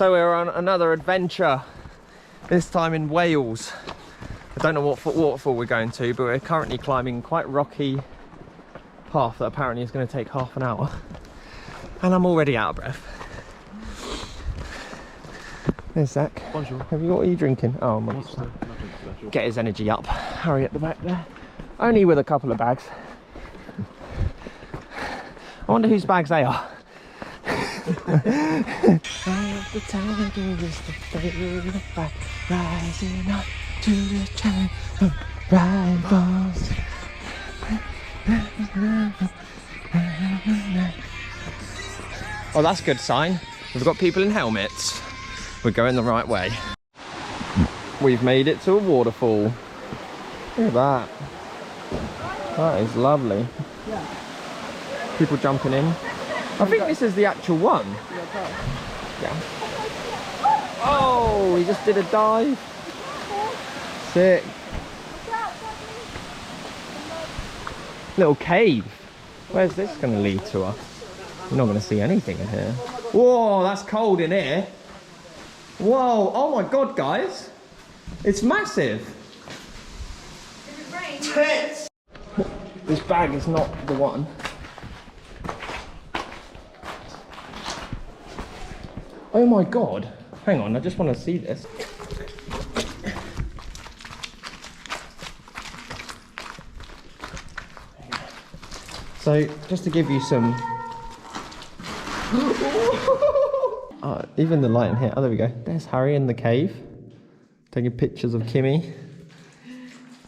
So we're on another adventure, this time in Wales. I don't know what waterfall we're going to, but we're currently climbing quite rocky path that apparently is going to take half an hour. And I'm already out of breath. There's Zach. Bonjour. What are you drinking? Oh, Monster. Get his energy up. Harry at the back there. Only with a couple of bags. I wonder whose bags they are. The tiger is the third fight, rising up to the challenge of rivals. Oh, that's a good sign. We've got people in helmets. We're going the right way. We've made it to a waterfall. Look at that. That is lovely. Yeah. People jumping in. I think this is the actual one. Yeah. Oh, he just did a dive. Sick. Little cave. Where's this going to lead to us? You're not going to see anything in here. Whoa, that's cold in here. Whoa, oh my god, guys. It's massive. Tits! This bag is not the one. Oh my god. Hang on, I just want to see this. So, just to give you some... even the light in here. Oh, there we go. There's Harry in the cave. Taking pictures of Kimmy.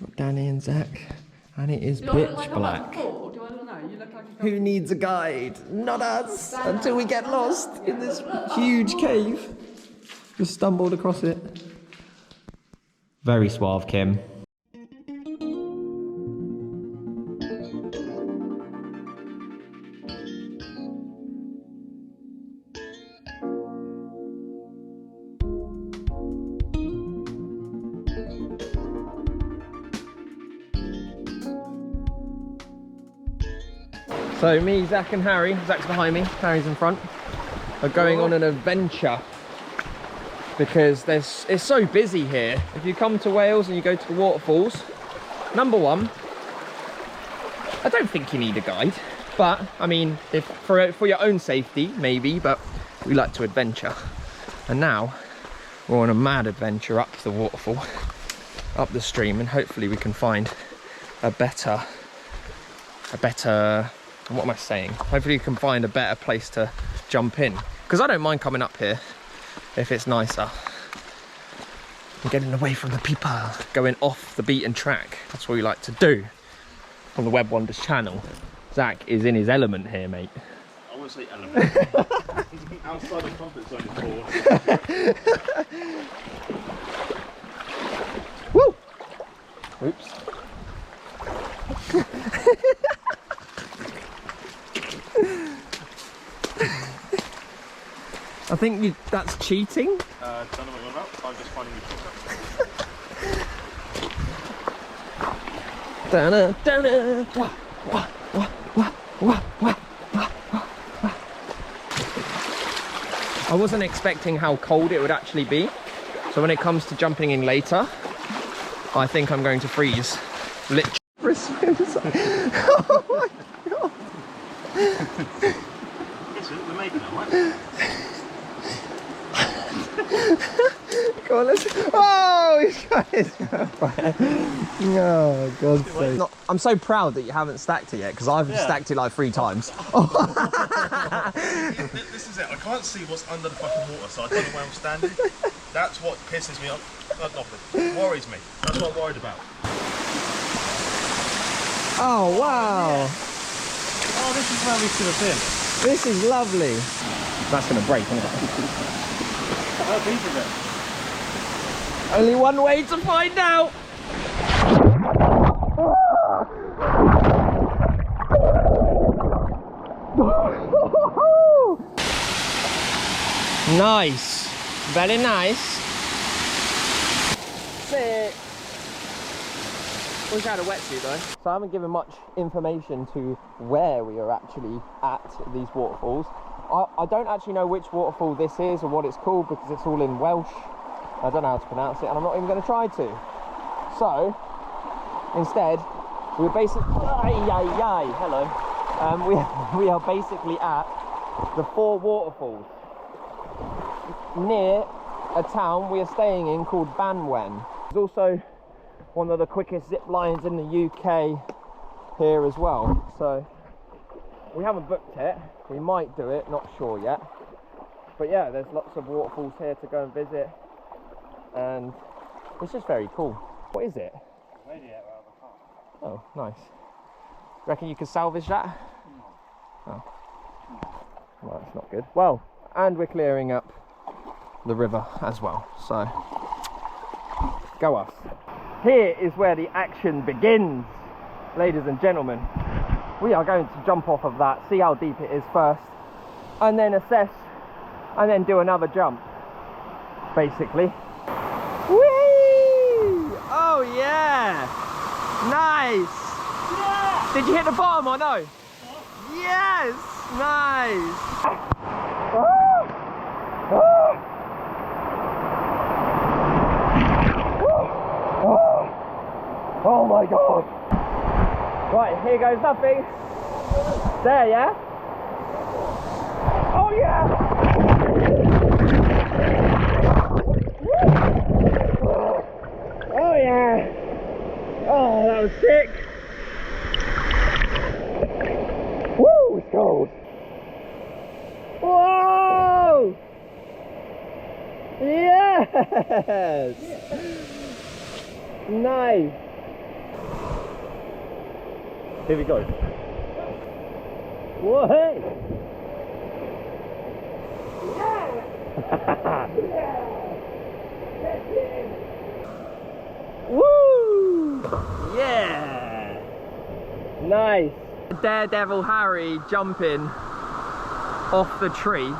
Got Danny and Zach. And it is pitch black. Who needs a guide? Not us! Until we get lost in this huge cave. Just stumbled across it. Very suave, Kim. So me, Zach and Harry, Zach's behind me, Harry's in front, are going on an adventure because it's so busy here. If you come to Wales and you go to the waterfalls, number one, I don't think you need a guide, but I mean, if for your own safety, maybe, but we like to adventure. And now we're on a mad adventure up the waterfall, up the stream, and hopefully we can find a better, what am I saying? Hopefully you can find a better place to jump in. Because I don't mind coming up here if it's nicer. And getting away from the people. Going off the beaten track. That's what we like to do on the Web Wonders channel. Zach is in his element here, mate. I wouldn't say element. Outside of comfort zone is Woo! Oops. I think that's cheating. Don't know what you're about. I'm just finding I wasn't expecting how cold it would actually be. So when it comes to jumping in later, I think I'm going to freeze. Literally. Oh my god. We're making it, right? Come on, let's... Oh, he's got his fire. Oh, God's sake. I'm so proud that you haven't stacked it yet, because I've stacked it like 3 times. This is it. I can't see what's under the fucking water, so I don't know where I'm standing. That's what pisses me off. Nothing. Worries me. That's what I'm worried about. Oh, wow. Oh, this is where we should have been. This is lovely. That's going to break, isn't it? How deep is it? Only one way to find out. Nice. Very nice. Sick. Wish I had a wetsuit though. So I haven't given much information to where we are actually at these waterfalls. I don't actually know which waterfall this is or what it's called because it's all in Welsh. I don't know how to pronounce it, and I'm not even going to try to. So, instead, we're basically... Hello. We are basically at the 4 waterfalls near a town we are staying in called Banwen. It's also one of the quickest zip lines in the UK here as well. So we haven't booked it. We might do it, not sure yet. But yeah, there's lots of waterfalls here to go and visit, and it's just very cool. What is it? Radiator out of the car. Oh, nice. Reckon you could salvage that? No. Oh. Well, that's not good. Well, and we're clearing up the river as well, so go us. Here is where the action begins, ladies and gentlemen. We are going to jump off of that, see how deep it is first, and then assess, and then do another jump, basically. Whee! Oh yeah! Nice! Yeah! Did you hit the bottom or no? Yeah. Yes! Nice! Oh my god! Right, here goes nothing. There, yeah? Oh yeah! Oh yeah! Oh, that was sick! Woo, it's cold! Whoa! Yes! Nice! Here we go. Whoa, hey! Woo! Yeah! Nice! Daredevil Harry jumping off the tree.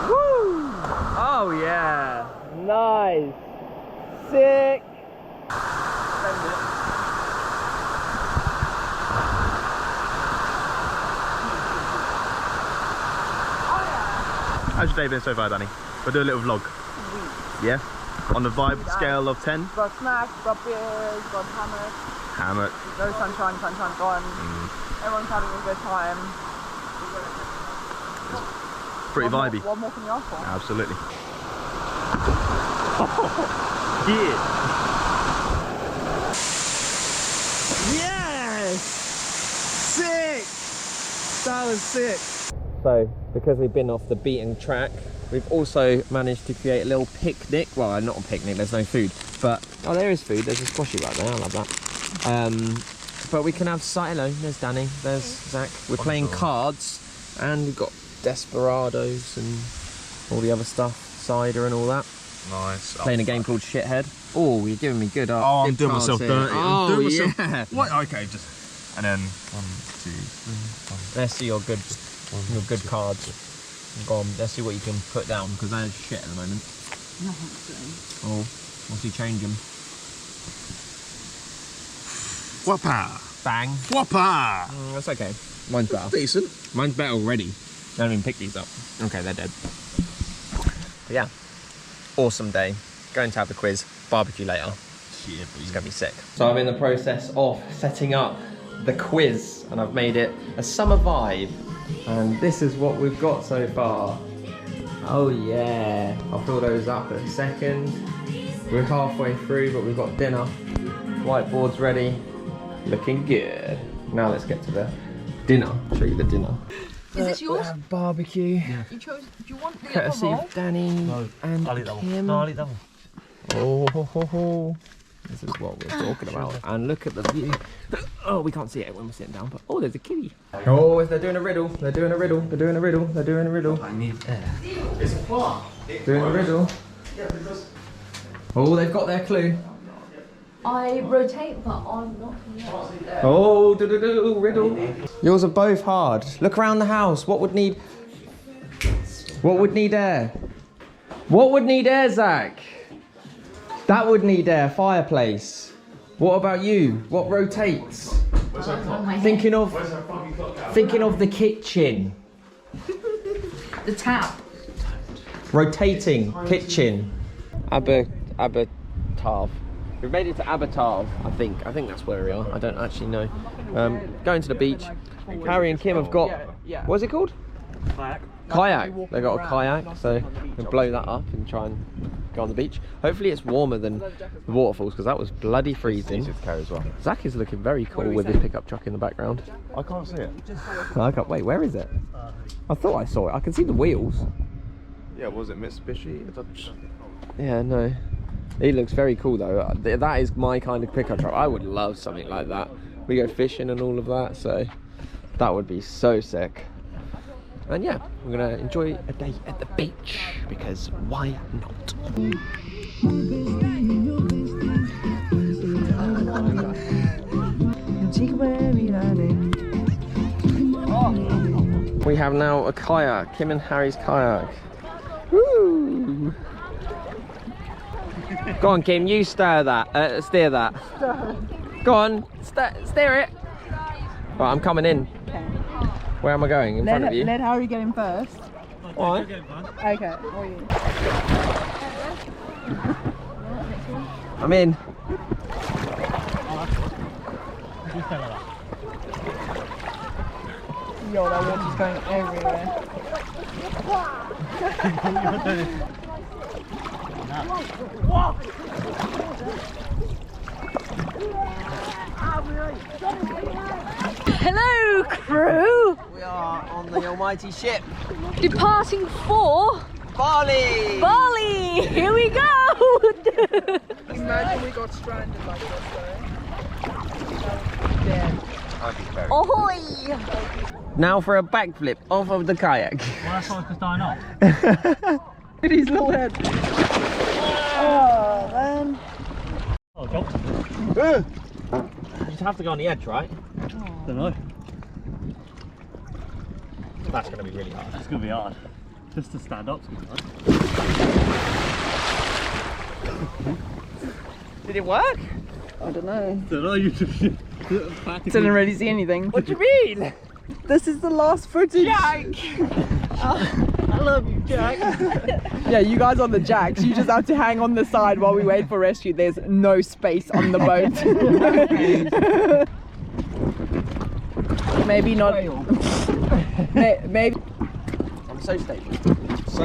Woo! Oh yeah! Nice! Sick! How's your day been so far, Danny? We'll do a little vlog. Yeah? On the vibe scale of 10? Got snacks, got beers, got hammock. Hammock. No sunshine gone. Everyone's having a good time. Pretty vibey. What more can you ask for? Absolutely. Yeah! Yes! Sick! That was sick! So, because we've been off the beaten track, we've also managed to create a little picnic. Well, not a picnic, there's no food, but oh, there is food. There's a squashy right there. I love that. But we can have hello, there's Danny, there's Zach. We're playing cards, and we've got desperados and all the other stuff, cider and all that. Nice. Playing a game called Shithead. Oh, you're giving me good art. Oh, I'm doing myself here. dirty. Oh, I'm doing myself... yeah. What? Okay, just... And then 1, 2, 3, Let's see your good cards. Go on, let's see what you can put down, because they're shit at the moment. Oh, once you change them. Whopper! Bang. Whopper! That's okay. Mine's better. Decent. Mine's better already. I haven't even picked these up. Okay, they're dead. But yeah, awesome day. Going to have the quiz, barbecue later. Yeah, It's gonna be sick. So I'm in the process of setting up the quiz, and I've made it a summer vibe. And this is what we've got so far. Oh yeah, I'll fill those up in a second. We're halfway through, but we've got dinner. Whiteboard's ready. Looking good. Now let's get to the dinner. I'll show you the dinner. Is this yours? Barbecue. You chose. Do you want the Courtesy roll? of Danny and Kim. No, I'll eat that one. Oh, ho, ho, ho. This is what we're talking about. And look at the view. Oh, we can't see it when we're sitting down, but oh, there's a kitty. Oh, they're doing a riddle. They're doing a riddle. They're doing a riddle. They're doing a riddle. I need air. It's a plant. Doing a riddle. Yeah, because... Oh, they've got their clue. I rotate, but I'm not. Oh, riddle. Yours are both hard. Look around the house. What would need air? What would need air, Zach? That would need air. Fireplace. What about you? What rotates? Where's her clock? Thinking of Where's her fucking clock at? thinking of the kitchen. The tap. Rotating kitchen. Abertav. We've made it to Abertav, I think. I think that's where we are. I don't actually know. Going to the beach. Harry and Kim have got, what's it called? Kayak. They got a kayak, so we'll blow that up and try and go on the beach. Hopefully it's warmer than the waterfalls, because that was bloody freezing. Zach is looking very cool with his pickup truck in the background. I can't see it. Wait, where is it? I thought I saw it. I can see the wheels. Yeah, was it Mitsubishi? Yeah, no. He looks very cool though. That is my kind of pickup truck. I would love something like that. We go fishing and all of that, so that would be so sick. And yeah, we're gonna enjoy a day at the beach, because why not? We have now a kayak, Kim and Harry's kayak. Woo! Go on, Kim, you steer that. Go on, steer it. Right, I'm coming in. Okay. Where am I going? In front of you? Let Harry get in first. Alright. Okay. Or you. I'm in. Yo, that water's going everywhere. Hello, crew. We are on the almighty ship. Departing for Bali! Bali. Here we go. Imagine we got stranded like this though. Dead. Ahoy! Now for a backflip off of the kayak. Well, that's why I was starting off. Look at his little head. Oh, man. Oh, job. You just have to go on the edge, right? Don't know. That's going to be really hard. It's gonna be hard. Just to stand up's gonna be hard. Did it work? I don't know. Don't know. You just Didn't really see anything. What do you mean? This is the last footage. Jack! I love you, Jack. Yeah, you guys on the jacks, you just have to hang on the side while we wait for rescue. There's no space on the boat. Maybe not. Maybe. I'm so stable. So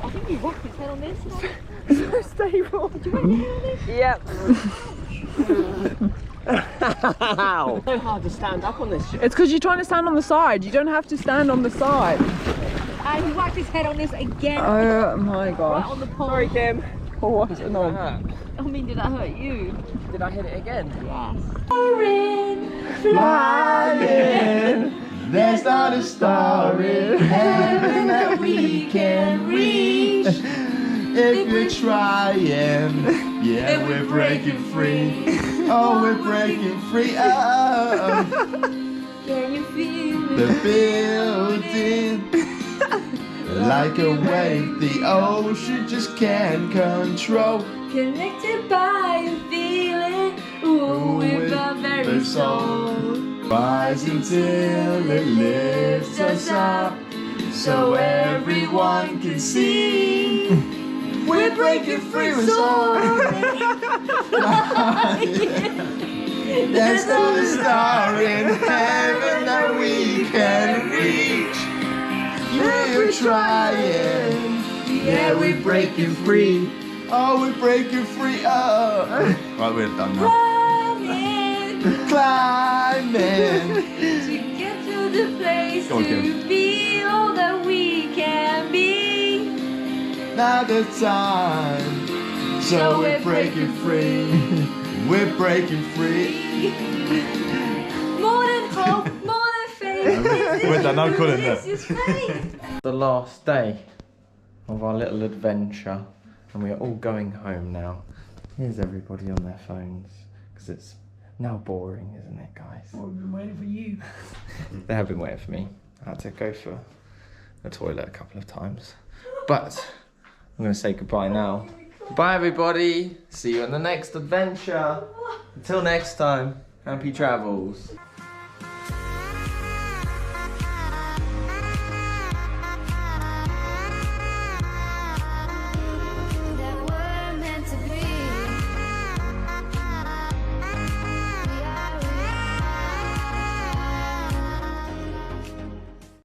I think he whacked his head on this. So stable. Yep. Ow. It's so hard to stand up on this ship. It's because you're trying to stand on the side. You don't have to stand on the side. And he whacked his head on this again. Oh my Right gosh. on the pole. Sorry, Kim. Oh, what? Did No. that hurt? I mean, did that hurt you? Did I hit it again? Yes. Flying, there's not a star in heaven that we can reach. If we're trying, yeah, we're breaking free. Oh, we're breaking free. Oh, Can you feel the building, like a wave, the ocean just can't control. Connected by a feeling, ooh, with our very soul. Rise until it lifts us up, so everyone can see. We're breaking free, we're soaring. There's not a star in heaven that we can reach. We're trying, yeah, we're breaking free. Oh, we're breaking free. Oh, right, we're done now. Climbing To get to the place Go on, Kim. to be all that we can be. now the time, so we're breaking free. We're breaking free. More than hope, more than faith. We're done, I'm calling This that. is faith. The last day of our little adventure, and we are all going home now. Here's everybody on their phones, because it's now boring, isn't it, guys? I've been waiting for you. They have been waiting for me. I had to go for the toilet a couple of times. But I'm going to say goodbye now. Bye, everybody. See you in the next adventure. Until next time, happy travels.